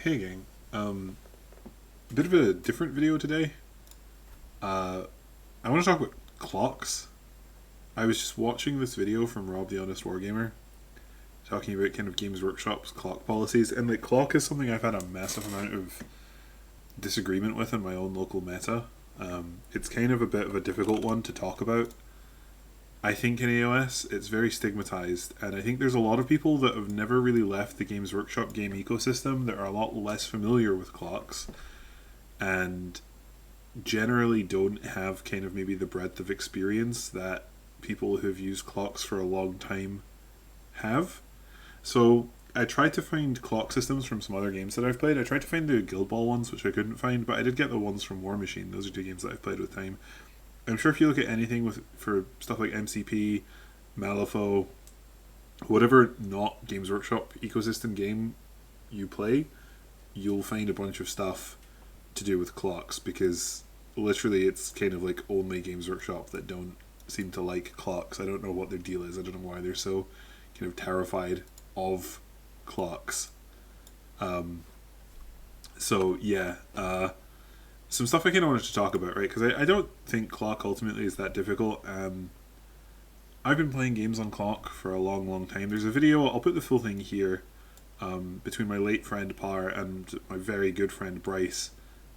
Hey gang, bit of a different video today. Uh, I want to talk about clocks. I was just watching this video from Rob the Honest Wargamer talking about kind of Games Workshop's clock policies, and like clock is something I've had a massive amount of disagreement with in my own local meta. It's kind of a bit of a difficult one to talk about. I think in AOS it's very stigmatized, and I think there's a lot of people that have never really left the Games Workshop game ecosystem that are a lot less familiar with clocks and generally don't have kind of maybe the breadth of experience that people who've used clocks for a long time have. So I tried to find clock systems from some other games that I've played. I tried to find the Guild Ball ones, which I couldn't find, but I did get the ones from War Machine. Those are two games that I've played with time. I'm sure if you look at anything with for stuff like MCP, Malifaux, whatever not Games Workshop ecosystem game you play, you'll find a bunch of stuff to do with clocks because literally it's kind of like only Games Workshop that don't seem to like clocks. I don't know what their deal is. I don't know why they're so kind of terrified of clocks. Um, so yeah, some stuff I kind of wanted to talk about, right? Because I don't think clock ultimately is that difficult. I've been playing games on clock for a long, long time. There's a video. I'll put the full thing here. Between my late friend Par and my very good friend Bryce,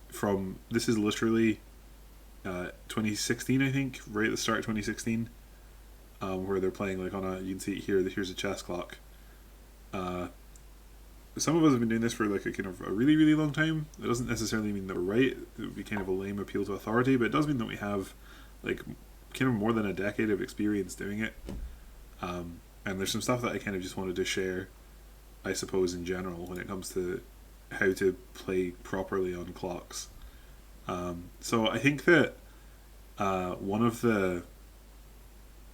from this is literally 2016, I think, right at the start of 2016, where they're playing like on a. You can see it here. Here's a chess clock. Uh, some of us have been doing this for like a kind of a really, really long time. It doesn't necessarily mean that we're right. It would be kind of a lame appeal to authority, but it does mean that we have like kind of more than a decade of experience doing it. And there's some stuff that I kind of just wanted to share, I suppose, in general when it comes to how to play properly on clocks. So I think that one of the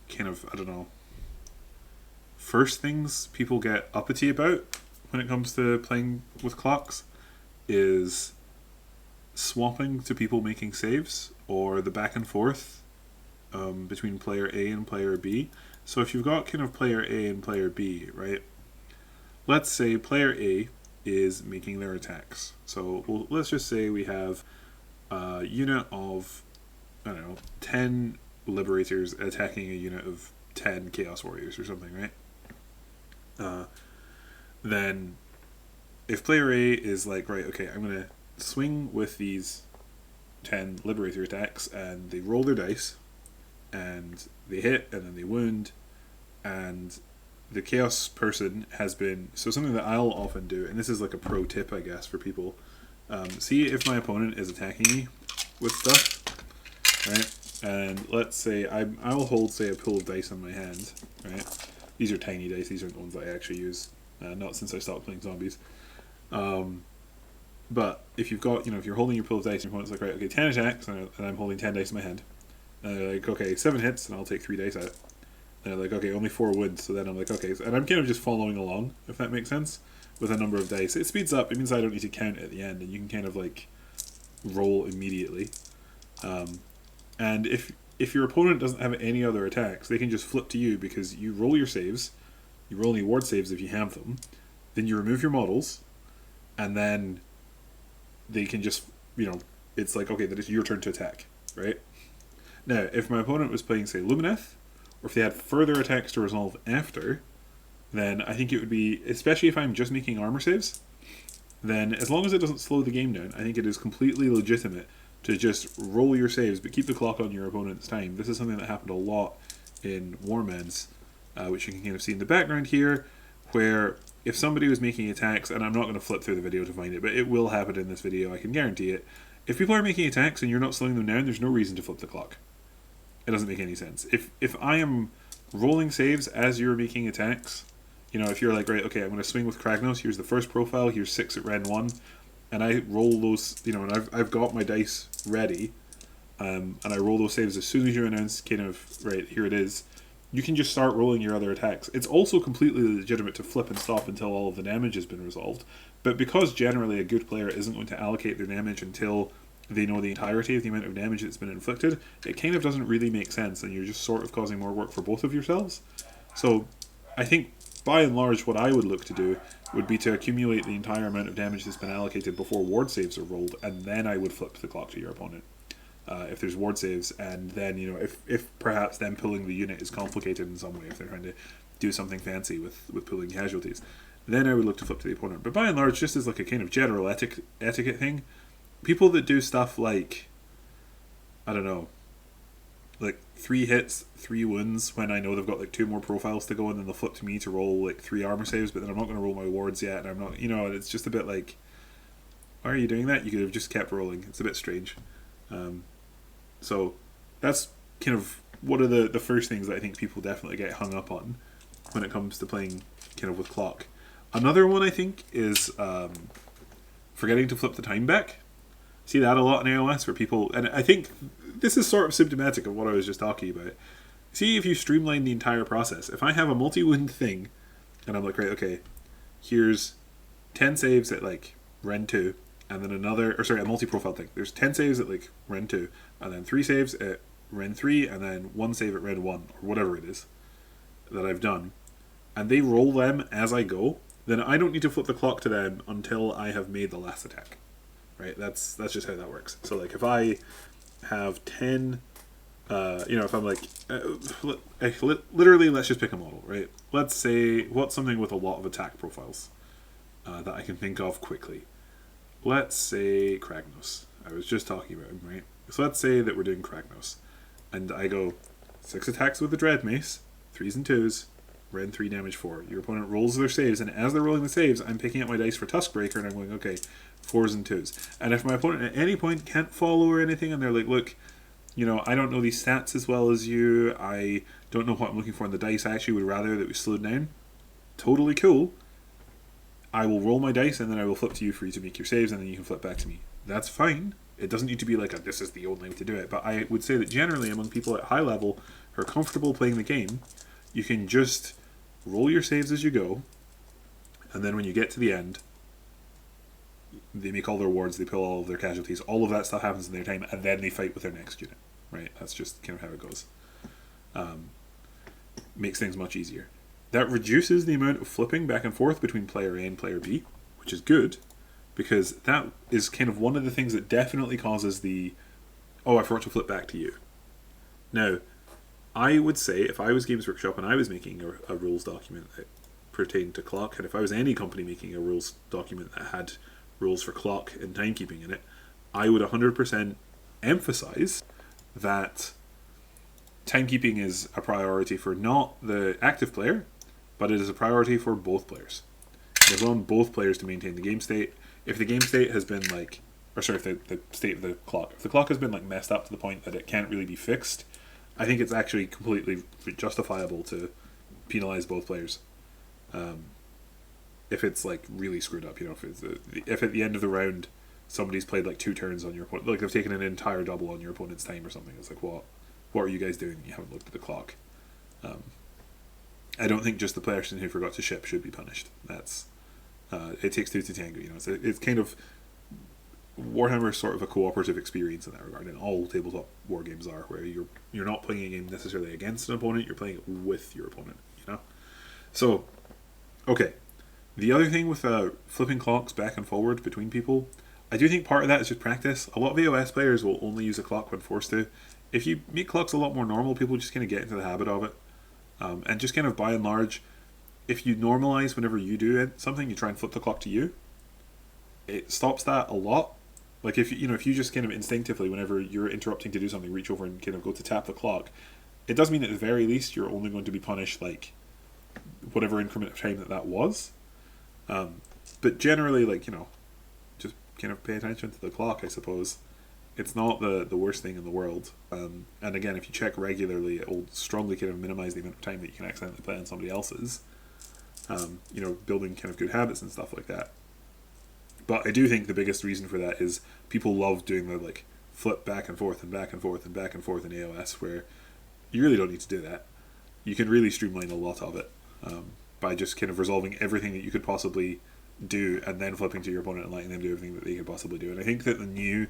kind of, I don't know, first things people get uppity about when it comes to playing with clocks is swapping to people making saves or the back and forth between player A and player B. So if you've got kind of player A and player B, right? Let's say player A is making their attacks. So let's just say we have a unit of, I don't know, 10 Liberators attacking a unit of 10 Chaos Warriors or something, right? Uh, then if player A is like, right, okay, I'm going to swing with these 10 Liberator attacks, and they roll their dice, and they hit, and then they wound, and the Chaos person has been. So, something that I'll often do, and this is like a pro tip, I guess, for people see if my opponent is attacking me with stuff, right? And let's say I'll hold, say, a pool of dice in my hand, right? These are tiny dice, these aren't the ones that I actually use, not since I stopped playing zombies. Um, but if you've got, if you're holding your pool of dice, your opponent's like, right, okay, 10 attacks, and I'm holding 10 dice in my hand. And they're like, okay, 7 hits, and I'll take 3 dice out. And they're like, okay, only 4 wounds. So then I'm like, okay, and I'm kind of just following along, if that makes sense, with a number of dice. It speeds up. It means I don't need to count at the end, and you can kind of like roll immediately. And if your opponent doesn't have any other attacks, they can just flip to you because you roll your saves, you roll any ward saves if you have them, then you remove your models, and then they can just, it's like, okay, that is your turn to attack, right? Now, if my opponent was playing, say, Lumineth, or if they had further attacks to resolve after, then I think it would be, especially if I'm just making armor saves, then as long as it doesn't slow the game down, I think it is completely legitimate to just roll your saves but keep the clock on your opponent's time. This is something that happened a lot in Warmeds, which you can kind of see in the background here, where if somebody was making attacks, and I'm not going to flip through the video to find it, but it will happen in this video, I can guarantee it. If people are making attacks and you're not slowing them down, there's no reason to flip the clock. It doesn't make any sense. If I am rolling saves as you're making attacks, if you're like, right, okay, I'm going to swing with Kragnos, here's the first profile, here's 6 at Ren 1, and I roll those, and I've got my dice ready, and I roll those saves as soon as you announce kind of, right, here it is, you can just start rolling your other attacks. It's also completely legitimate to flip and stop until all of the damage has been resolved, but because generally a good player isn't going to allocate their damage until they know the entirety of the amount of damage that's been inflicted, it kind of doesn't really make sense, and you're just sort of causing more work for both of yourselves. So I think by and large, what I would look to do would be to accumulate the entire amount of damage that's been allocated before ward saves are rolled, and then I would flip the clock to your opponent. If there's ward saves, and then, you know, if perhaps them pulling the unit is complicated in some way, if they're trying to do something fancy with pulling casualties, then I would look to flip to the opponent. But by and large, just as like a kind of general etiquette thing, people that do stuff like, I don't know, like 3 hits, 3 wounds when I know they've got like 2 more profiles to go, and then they'll flip to me to roll like 3 armor saves, but then I'm not going to roll my wards yet, and I'm not, you know, it's just a bit like, why are you doing that? You could have just kept rolling. It's a bit strange. So that's kind of one of the first things that I think people definitely get hung up on when it comes to playing kind of with clock. Another one I think is forgetting to flip the time back. See that a lot in AOS where people, and I think this is sort of symptomatic of what I was just talking about. See, if you streamline the entire process, if I have a multi-wound thing and I'm like, right, okay, here's 10 saves at like Ren 2, and then a multi-profile thing. There's 10 saves at like Ren 2, and then 3 saves at Ren 3, and then 1 save at Ren 1, or whatever it is that I've done, and they roll them as I go, then I don't need to flip the clock to them until I have made the last attack. Right? That's just how that works. So like if I have 10, if I'm like, literally, let's just pick a model, right? Let's say, what's something with a lot of attack profiles that I can think of quickly? Let's say Kragnos. I was just talking about him, right? So let's say that we're doing Kragnos, and I go 6 attacks with the Dread Mace, 3s and 2s, Ren 3 damage 4. Your opponent rolls their saves, and as they're rolling the saves, I'm picking up my dice for Tuskbreaker, and I'm going, okay, 4s and 2s. And if my opponent at any point can't follow or anything, and they're like, look, you know, I don't know these stats as well as you, I don't know what I'm looking for in the dice, I actually would rather that we slowed down. Totally cool. I will roll my dice, and then I will flip to you for you to make your saves, and then you can flip back to me. That's fine. It doesn't need to be like this is the only way to do it, but I would say that generally among people at high level who are comfortable playing the game, you can just roll your saves as you go, and then when you get to the end, they make all their wards, they pull all of their casualties, all of that stuff happens in their time, and then they fight with their next unit. Right? That's just kind of how it goes. Makes things much easier. That reduces the amount of flipping back and forth between player A and player B, which is good, because that is kind of one of the things that definitely causes the, oh, I forgot to flip back to you. Now, I would say if I was Games Workshop and I was making a rules document that pertained to clock, and if I was any company making a rules document that had rules for clock and timekeeping in it, I would 100% emphasize that timekeeping is a priority for not the active player, but it is a priority for both players. They want both players to maintain the game state. If the game state has been like, if the state of the clock, if the clock has been like messed up to the point that it can't really be fixed, I think it's actually completely justifiable to penalize both players. If it's like really screwed up, you know, if at the end of the round somebody's played like 2 turns on your opponent, like they've taken an entire double on your opponent's time or something, it's like, what are you guys doing? You haven't looked at the clock. I don't think just the person who forgot to ship should be punished. That's it takes 2 to tango. You know, it's kind of Warhammer is sort of a cooperative experience in that regard, and all tabletop war games are, where you're not playing a game necessarily against an opponent, you're playing it with your opponent. You know, so okay. The other thing with flipping clocks back and forward between people, I do think part of that is just practice. A lot of AOS players will only use a clock when forced to. If you make clocks a lot more normal, people just kind of get into the habit of it. And just kind of by and large, if you normalize whenever you do something, you try and flip the clock to you, it stops that a lot. Like if you just kind of instinctively, whenever you're interrupting to do something, reach over and kind of go to tap the clock, it does mean at the very least you're only going to be punished like whatever increment of time that was. But generally, like, you know, just kind of pay attention to the clock, I suppose. It's not the worst thing in the world. And again, if you check regularly, it will strongly kind of minimize the amount of time that you can accidentally play on somebody else's. You know, building kind of good habits and stuff like that. But I do think the biggest reason for that is people love doing the like flip back and forth and back and forth and back and forth in AOS, where you really don't need to do that. You can really streamline a lot of it by just kind of resolving everything that you could possibly do and then flipping to your opponent and letting them do everything that they could possibly do. And I think that the new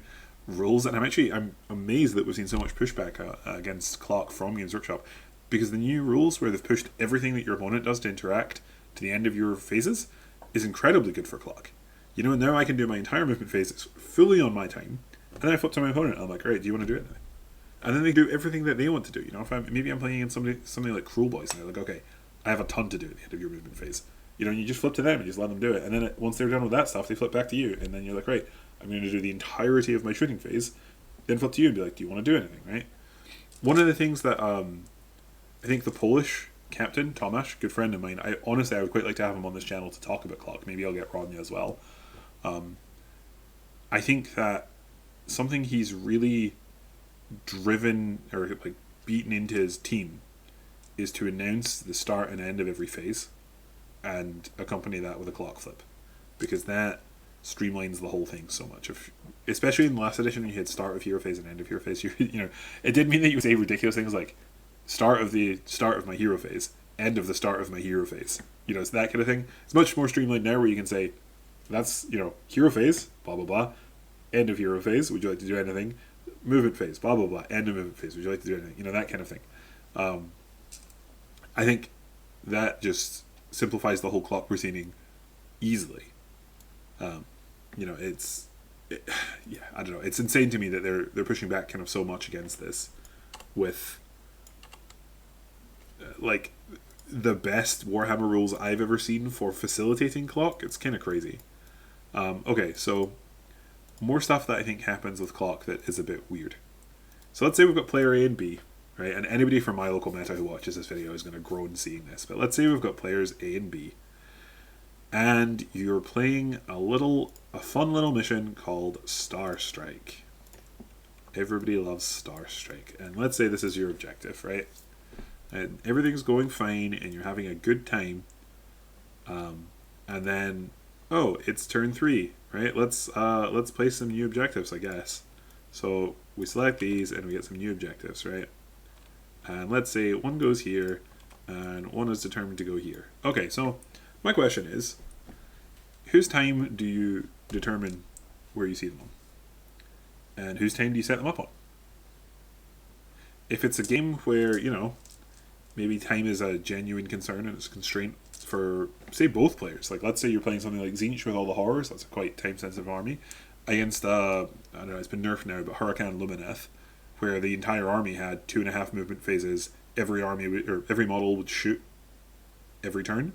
rules, and I'm amazed that we've seen so much pushback against clock from Games Workshop, because the new rules where they've pushed everything that your opponent does to interact to the end of your phases is incredibly good for clock. You know, now I can do my entire movement phases fully on my time, and then I flip to my opponent. And I'm like, all right, do you want to do it? And then they do everything that they want to do. You know, if maybe I'm playing against something like Cruel Boys, and they're like, okay, I have a ton to do at the end of your movement phase. You know, and you just flip to them and just let them do it. And then once they're done with that stuff, they flip back to you, and then you're like, right, I'm going to do the entirety of my shooting phase. Then flip to you and be like, do you want to do anything? Right. One of the things that I think the Polish captain Tomasz, good friend of mine, I would quite like to have him on this channel to talk about clock. Maybe I'll get Rodney as well. I think that something he's really driven or like beaten into his team is to announce the start and end of every phase and accompany that with a clock flip, because that streamlines the whole thing so much. Especially in the last edition when you had start of hero phase and end of hero phase, you know, it did mean that you would say ridiculous things like start of my hero phase, end of the start of my hero phase. You know, it's that kind of thing. It's much more streamlined now where you can say that's, you know, hero phase, blah blah blah, end of hero phase, would you like to do anything? Movement phase, blah blah blah, end of movement phase, would you like to do anything? You know, that kind of thing. I think that just simplifies the whole clock proceeding easily. You know, yeah, I don't know. It's insane to me that they're pushing back kind of so much against this, with like the best Warhammer rules I've ever seen for facilitating clock. It's kind of crazy. Okay, so more stuff that I think happens with clock that is a bit weird. So let's say we've got player A and B, right? And anybody from my local meta who watches this video is going to groan seeing this. But let's say we've got players A and B, and you're playing a fun little mission called Star Strike. Everybody loves Star Strike. And let's say this is your objective, right? And everything's going fine, and you're having a good time. And then, oh, it's turn 3, right? Let's play some new objectives, I guess. So we select these, and we get some new objectives, right? And let's say one goes here, and one is determined to go here. Okay, so my question is, whose time do you determine where you see them on? And whose time do you set them up on? If it's a game where, you know, maybe time is a genuine concern and it's a constraint for, say, both players. Like, let's say you're playing something like Tzeentch with all the horrors, that's a quite time-sensitive army, against, I don't know, it's been nerfed now, but Hurakan Lumineth, where the entire army had 2.5 movement phases, every model would shoot every turn.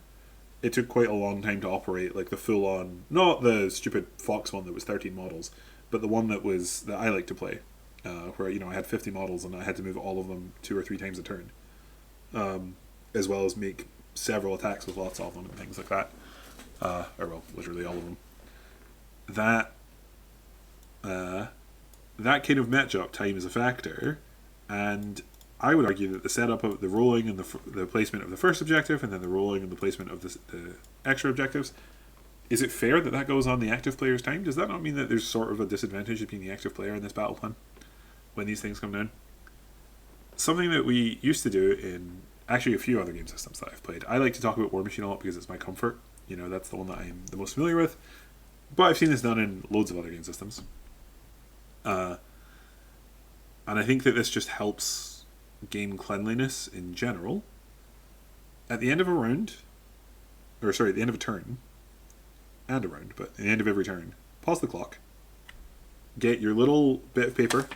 It took quite a long time to operate, like the full-on, not the stupid Fox one that was 13 models, but the one that I like to play, where, you know, I had 50 models and I had to move all of them 2 or 3 times a turn, as well as make several attacks with lots of them and things like that, or well, literally all of them. That kind of matchup time is a factor, and I would argue that the setup of the rolling and the placement of the first objective, and then the rolling and the placement of the extra objectives, is it fair that that goes on the active player's time? Does that not mean that there's sort of a disadvantage of being the active player in this battle plan when these things come down? Something that we used to do in actually a few other game systems that I've played. I like to talk about War Machine a lot because it's my comfort. You know, that's the one that I'm the most familiar with. But I've seen this done in loads of other game systems. And I think that this just helps game cleanliness in general. At the end of a round, at the end of a turn, and a round, but at the end of every turn, pause the clock, get your little bit of paper,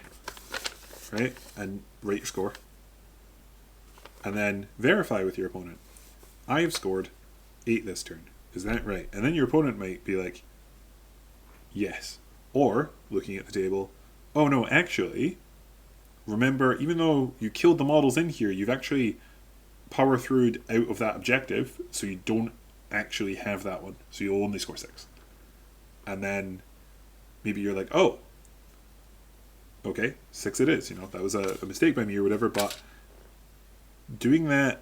right, and write your score. And then verify with your opponent. I have scored 8 this turn. Is that right? And then your opponent might be like, yes. Or, looking at the table, oh no, actually, remember, even though you killed the models in here, you've actually power through'd out of that objective, so you don't actually have that one. So you'll only score 6. And then maybe you're like, oh, okay, 6 it is. You know, that was a mistake by me or whatever, but doing that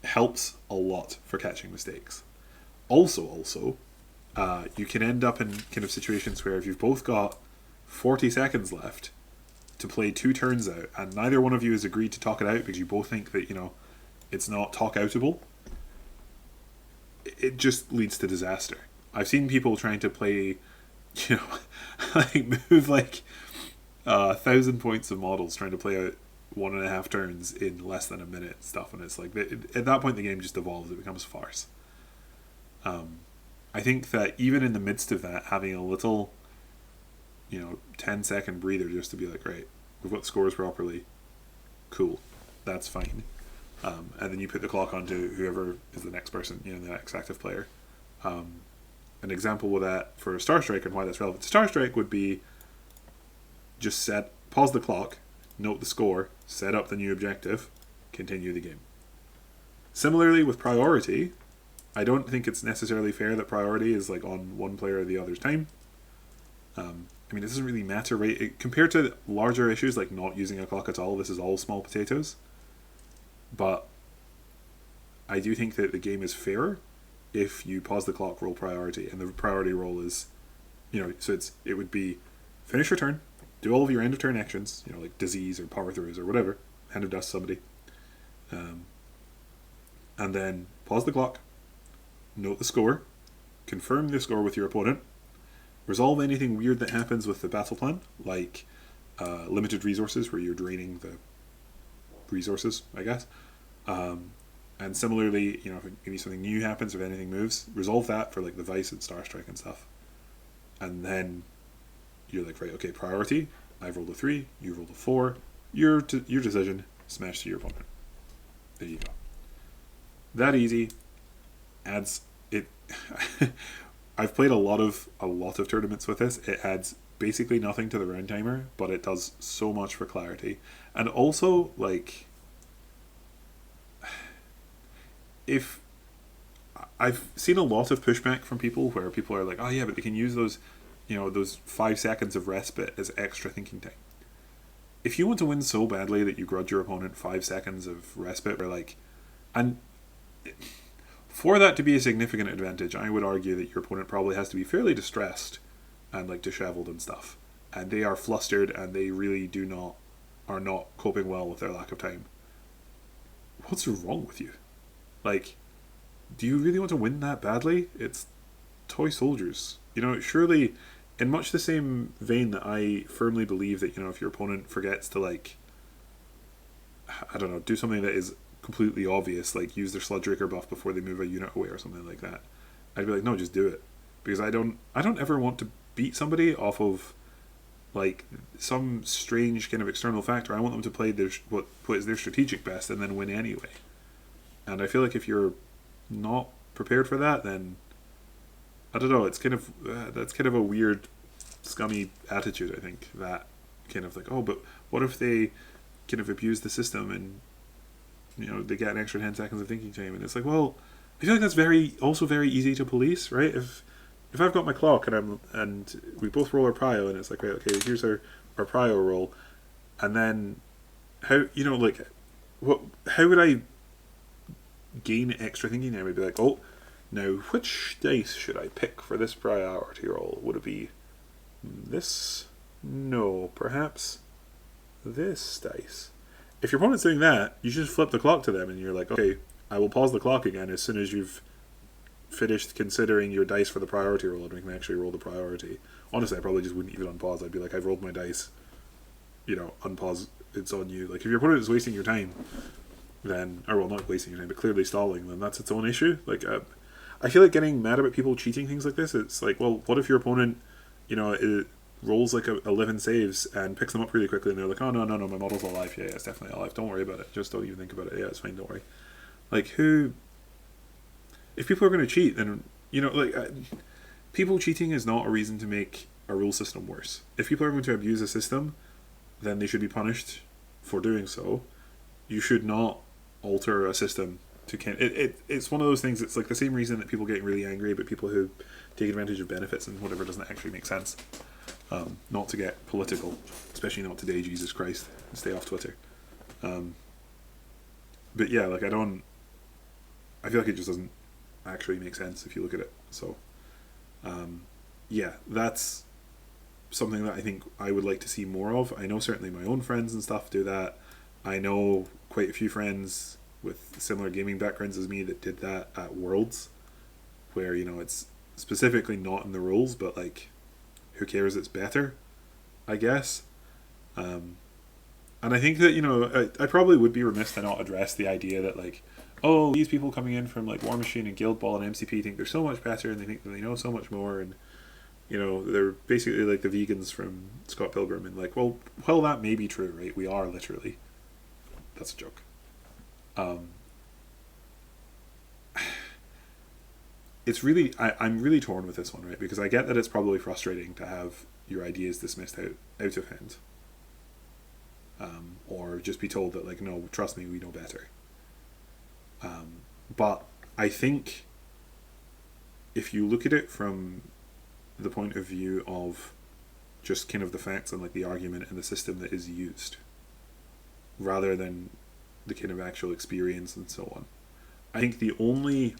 helps a lot for catching mistakes. Also, you can end up in kind of situations where if you've both got 40 seconds left to play 2 turns out, and neither one of you has agreed to talk it out because you both think that, you know, it's not talk-outable, it just leads to disaster. I've seen people trying to play, you know, like move like 1,000 points of models trying to play out 1.5 turns in less than a minute and stuff, and it's like, at that point the game just evolves, it becomes farce. I think that even in the midst of that, having a little, 10-second breather just to be like, right, we've got the scores properly, cool, that's fine. And then you put the clock onto whoever is the next person, the next active player. An example of that for Star Strike and why that's relevant to Star Strike would be just pause the clock, note the score, set up the new objective, continue the game. Similarly with priority, I don't think it's necessarily fair that priority is like on one player or the other's time. It doesn't really matter, right? Compared to larger issues like not using a clock at all, this is all small potatoes. But I do think that the game is fairer if you pause the clock, roll priority, and the priority roll is, so it would be finish your turn, do all of your end of turn actions, like disease or power throws or whatever, hand of dust somebody, and then pause the clock, note the score, confirm the score with your opponent, resolve anything weird that happens with the battle plan, like limited resources where you're draining the resources, I guess. And similarly, if maybe something new happens, if anything moves, resolve that for like the Vice and Star Strike and stuff. And then you're like, right, okay, priority, I've rolled a 3, you rolled a 4, your decision, smash to your opponent. There you go. That easy. Adds it. I've played a lot of tournaments with this. It adds basically nothing to the round timer, but it does so much for clarity. And also, like, if I've seen a lot of pushback from people where people are like, oh yeah, but they can use those, those 5 seconds of respite as extra thinking time. If you want to win so badly that you grudge your opponent 5 seconds of respite, or like, and for that to be a significant advantage, I would argue that your opponent probably has to be fairly distressed and like disheveled and stuff, and they are flustered and they really are not coping well with their lack of time. What's wrong with you? Like, do you really want to win that badly? It's toy soldiers. Surely, in much the same vein that I firmly believe that, if your opponent forgets to, like, I don't know, do something that is completely obvious, like use their Sludge Raker buff before they move a unit away or something like that, I'd be like, no, just do it. Because I don't ever want to beat somebody off of, like, some strange kind of external factor. I want them to play what is their strategic best and then win anyway. And I feel like if you're not prepared for that, then I don't know. It's kind of that's kind of a weird, scummy attitude. I think that kind of like, oh, but what if they kind of abuse the system and they get an extra 10 seconds of thinking time? And it's like, well, I feel like that's also very easy to police, right? If I've got my clock and we both roll our prio and it's like, right, okay, here's our prio roll, and then how how would I gain extra thinking time? I'd be like, oh, now which dice should I pick for this priority roll? Would it be this? No, perhaps this dice. If your opponent's doing that, you just flip the clock to them and you're like, okay, I will pause the clock again as soon as you've finished considering your dice for the priority roll and we can actually roll the priority. Honestly, I probably just wouldn't even unpause. I'd be like, I've rolled my dice, unpause, it's on you. Like, if your opponent is wasting your time, then, or well, not wasting your time, but clearly stalling, then that's its own issue. Like, I feel like getting mad about people cheating things like this, it's like, well, what if your opponent, it rolls like 11 saves and picks them up really quickly and they're like, oh, no, my model's alive. Yeah, it's definitely alive. Don't worry about it. Just don't even think about it. Yeah, it's fine. Don't worry. Like, if people are going to cheat, then, people cheating is not a reason to make a rule system worse. If people are going to abuse a system, then they should be punished for doing so. You should not alter a system to it's one of those things. It's like the same reason that people get really angry about people who take advantage of benefits and whatever doesn't actually make sense. Not to get political, especially not today, Jesus Christ, stay off Twitter. But yeah, like, I feel like it just doesn't actually make sense if you look at it. So yeah, that's something that I think I would like to see more of. I know certainly my own friends and stuff do that. I know quite a few friends with similar gaming backgrounds as me that did that at Worlds, where, it's specifically not in the rules, but like, who cares, it's better, I guess. And I think that, I probably would be remiss to not address the idea that, like, oh, these people coming in from like War Machine and Guild Ball and MCP think they're so much better and they think that they know so much more, and you know they're basically like the vegans from Scott Pilgrim, and like, well, that may be true, right? We are literally. That's a joke. Um, it's really I'm really torn with this one, right? Because I get that it's probably frustrating to have your ideas dismissed out of hand, or just be told that like, no, trust me, we know better. But I think if you look at it from the point of view of just kind of the facts and like the argument and the system that is used, rather than the kind of actual experience and so on, I think the only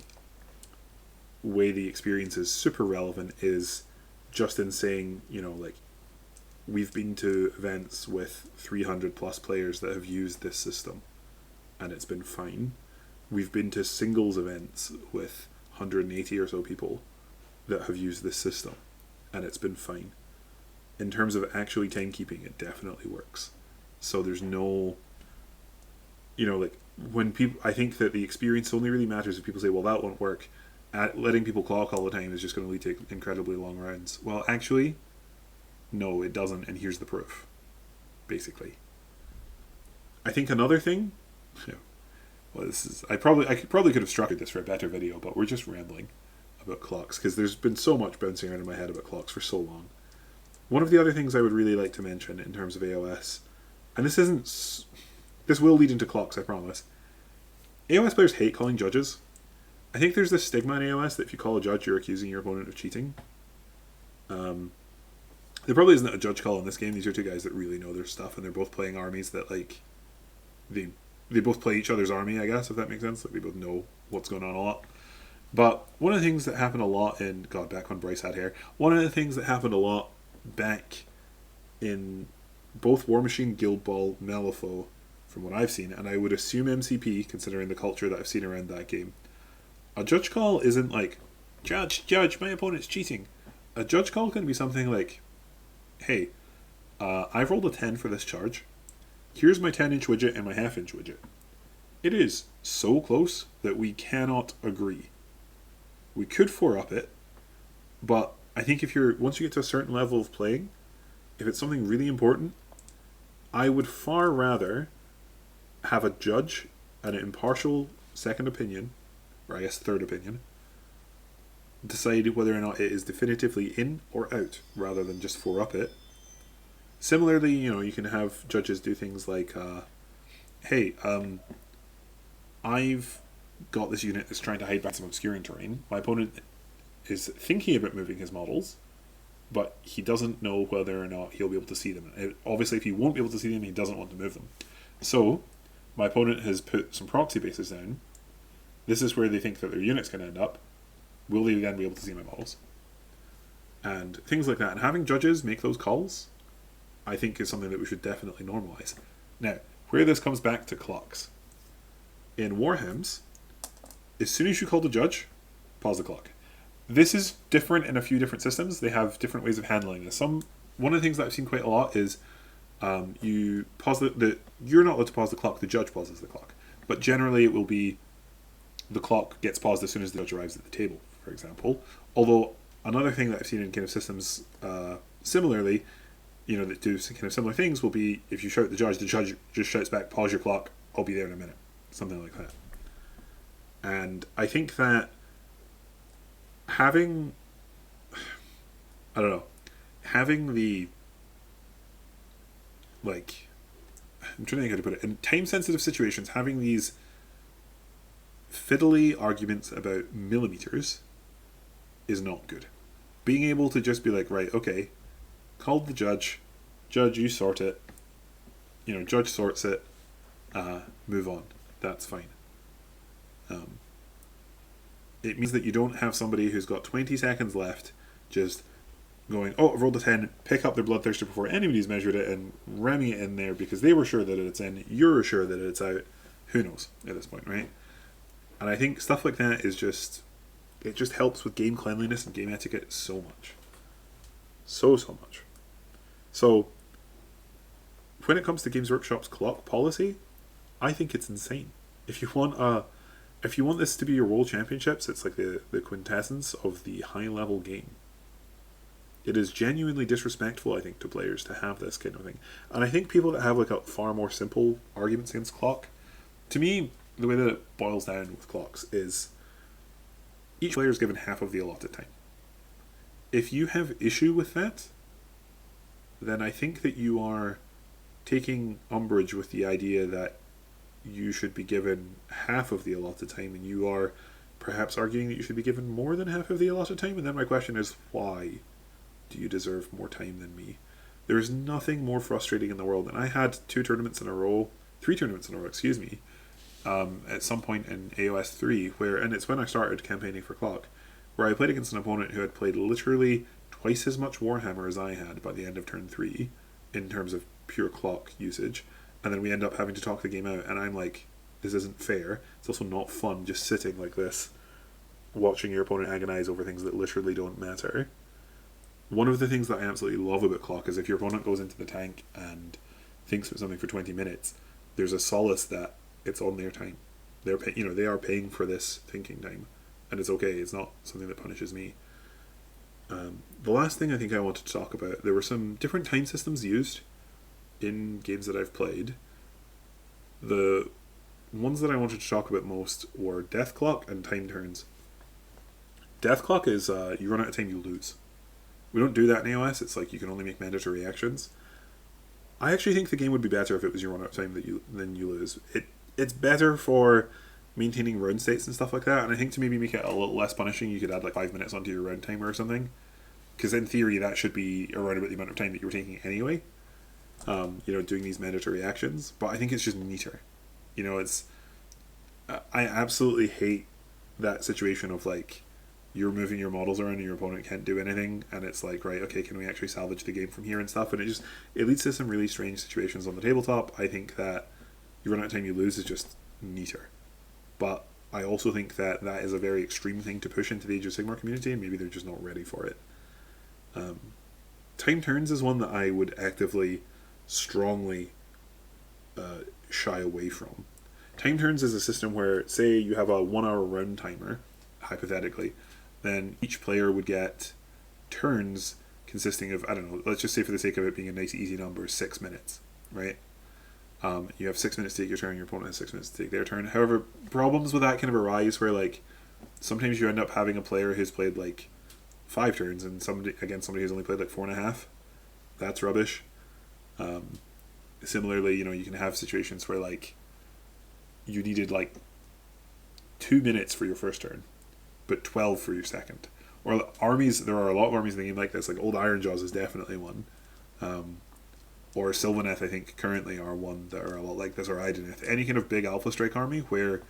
way the experience is super relevant is just in saying, you know, like, we've been to events with 300 plus players that have used this system and it's been fine. We've been to singles events with 180 or so people that have used this system and it's been fine. In terms of actually timekeeping, it definitely works. So there's no, you know, like, when people, I think that the experience only really matters if people say, well, that won't work. Letting people clock all the time is just going to lead to incredibly long rounds. Well, actually, no, it doesn't, and here's the proof, basically. I think another thing, well, I probably could have structured this for a better video, but we're just rambling about clocks because there's been so much bouncing around in my head about clocks for so long. One of the other things I would really like to mention in terms of AOS, and this will lead into clocks, I promise. AOS players hate calling judges. I think there's this stigma in AOS that if you call a judge, you're accusing your opponent of cheating. There probably isn't a judge call in this game. These are two guys that really know their stuff, and they're both playing armies that, like, they both play each other's army, I guess, if that makes sense. Like, they both know what's going on a lot. But one of the things that happened a lot back when Bryce had hair, one of the things that happened a lot back in both War Machine, Guild Ball, Malifaux, from what I've seen, and I would assume MCP, considering the culture that I've seen around that game, a judge call isn't like, judge, my opponent's cheating. A judge call can be something like, hey, I've rolled a 10 for this charge. Here's my 10-inch widget and my half-inch widget. It is so close that we cannot agree. We could 4-up it, but I think once you get to a certain level of playing, if it's something really important, I would far rather have a judge and an impartial second opinion, or I guess third opinion, decide whether or not it is definitively in or out, rather than just 4-up it. Similarly, you can have judges do things like, hey, I've got this unit that's trying to hide behind some obscuring terrain. My opponent is thinking about moving his models, but he doesn't know whether or not he'll be able to see them. Obviously, if he won't be able to see them, he doesn't want to move them. So, my opponent has put some proxy bases down. This is where they think that their unit's going to end up. Will they then be able to see my models? And things like that. And having judges make those calls, I think, is something that we should definitely normalize. Now, where this comes back to clocks. In Warhams, as soon as you call the judge, pause the clock. This is different in a few different systems. They have different ways of handling this. One of the things that I've seen quite a lot is you pause you're not allowed to pause the clock, the judge pauses the clock. But generally it will be the clock gets paused as soon as the judge arrives at the table, for example. Although another thing that I've seen in kind of systems similarly, that do kind of similar things, will be if you shout the judge just shouts back, pause your clock, I'll be there in a minute. Something like that. And I think that having the, like, I'm trying to think how to put it, in time-sensitive situations, having these fiddly arguments about millimeters is not good. Being able to just be like, right, okay, called the judge, you sort it, judge sorts it, move on, that's fine. It means that you don't have somebody who's got 20 seconds left just going, oh, I've rolled a 10, pick up their Bloodthirster before anybody's measured it and ramming it in there because they were sure that it's in, you're sure that it's out. Who knows at this point, right? And I think stuff like that is it just helps with game cleanliness and game etiquette so much. So much. So, when it comes to Games Workshop's clock policy, I think it's insane. If you want if you want this to be your World Championships, it's like the quintessence of the high level game. It is genuinely disrespectful, I think, to players to have this kind of thing. And I think people that have like a far more simple arguments against clock, to me, the way that it boils down with clocks is each player is given half of the allotted time. If you have issue with that, then I think that you are taking umbrage with the idea that you should be given half of the allotted time, and you are perhaps arguing that you should be given more than half of the allotted time. And then my question is, why do you deserve more time than me? There is nothing more frustrating in the world. And I had 3 tournaments in a row, excuse me, at some point in AOS 3, where, and it's when I started campaigning for Clock, where I played against an opponent who had played literally twice as much Warhammer as I had by the end of turn 3 in terms of pure Clock usage, and then we end up having to talk the game out, and I'm like, this isn't fair. It's also not fun just sitting like this, watching your opponent agonize over things that literally don't matter. One of the things that I absolutely love about Clock is if your opponent goes into the tank and thinks about something for 20 minutes, there's a solace that it's on their time. They are paying for this thinking time, and it's okay. It's not something that punishes me. The last thing I think I wanted to talk about, there were some different time systems used in games that I've played. The ones that I wanted to talk about most were Death Clock and Time Turns. Death Clock is you run out of time, you lose. We don't do that in AOS. It's like you can only make mandatory actions. I actually think the game would be better if it was you run out of time than you lose. It's better for maintaining round states and stuff like that, and I think to maybe make it a little less punishing, you could add like 5 minutes onto your round timer or something, because in theory that should be around about the amount of time that you were taking anyway, doing these mandatory actions. But I think it's just neater. I absolutely hate that situation of like you're moving your models around and your opponent can't do anything, and it's like, right, okay, can we actually salvage the game from here and stuff, and it leads to some really strange situations on the tabletop. I think that you run out of time, you lose is just neater. But I also think that is a very extreme thing to push into the Age of Sigmar community, and maybe they're just not ready for it. Time Turns is one that I would actively, strongly shy away from. Time Turns is a system where, say you have a 1 hour round timer, hypothetically, then each player would get turns consisting of, I don't know, let's just say for the sake of it being a nice easy number, 6 minutes, right? You have 6 minutes to take your turn, your opponent has 6 minutes to take their turn. However, problems with that kind of arise where, like, sometimes you end up having a player who's played, like, 5 turns, and somebody who's only played, like, 4.5. That's rubbish. Similarly, you can have situations where, like, you needed, like, 2 minutes for your first turn, but 12 for your second. Or armies, there are a lot of armies in the game like this, like Old Ironjaws is definitely one. Or Sylvaneth, I think, currently are one that are a lot like this, or Idoneth. Any kind of big Alpha Strike army where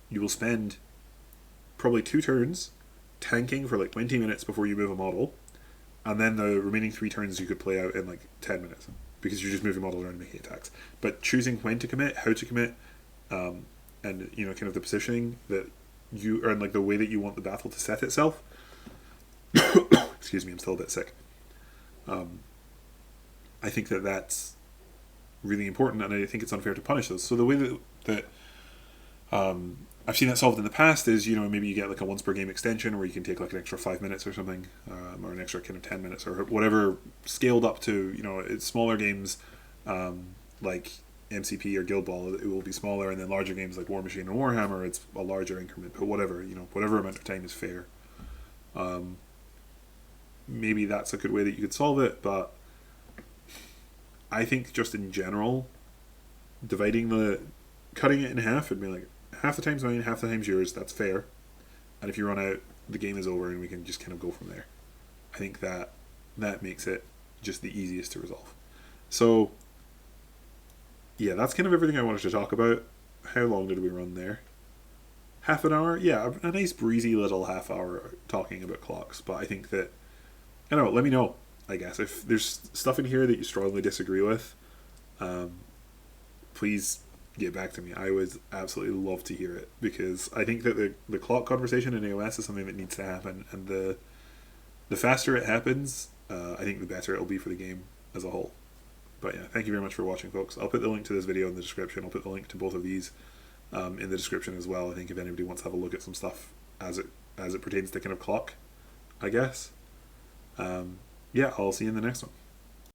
you will spend probably 2 turns tanking for like 20 minutes before you move a model, and then the remaining 3 turns you could play out in like 10 minutes, because you're just moving models around and making attacks. But choosing when to commit, how to commit, and kind of the positioning that you, or like the way that you want the battle to set itself. Excuse me, I'm still a bit sick. I think that's really important, and I think it's unfair to punish those. So the way that I've seen that solved in the past is, maybe you get like a once per game extension where you can take like an extra 5 minutes or something, or an extra kind of 10 minutes or whatever, scaled up to, it's smaller games like MCP or Guild Ball, it will be smaller, and then larger games like War Machine and Warhammer, it's a larger increment, but whatever amount of time is fair. Maybe that's a good way that you could solve it, but I think just in general, cutting it in half and being like, half the time's mine, half the time's yours, that's fair. And if you run out, the game is over and we can just kind of go from there. I think that makes it just the easiest to resolve. So, yeah, that's kind of everything I wanted to talk about. How long did we run there? Half an hour? Yeah, a nice breezy little half hour talking about clocks. But I think that, I don't know, let me know, I guess. If there's stuff in here that you strongly disagree with, please get back to me. I would absolutely love to hear it, because I think that the clock conversation in AOS is something that needs to happen, and the faster it happens, I think the better it'll be for the game as a whole. But yeah, thank you very much for watching, folks. I'll put the link to this video in the description. I'll put the link to both of these in the description as well. I think if anybody wants to have a look at some stuff as it pertains to kind of clock, I guess. Yeah, I'll see you in the next one.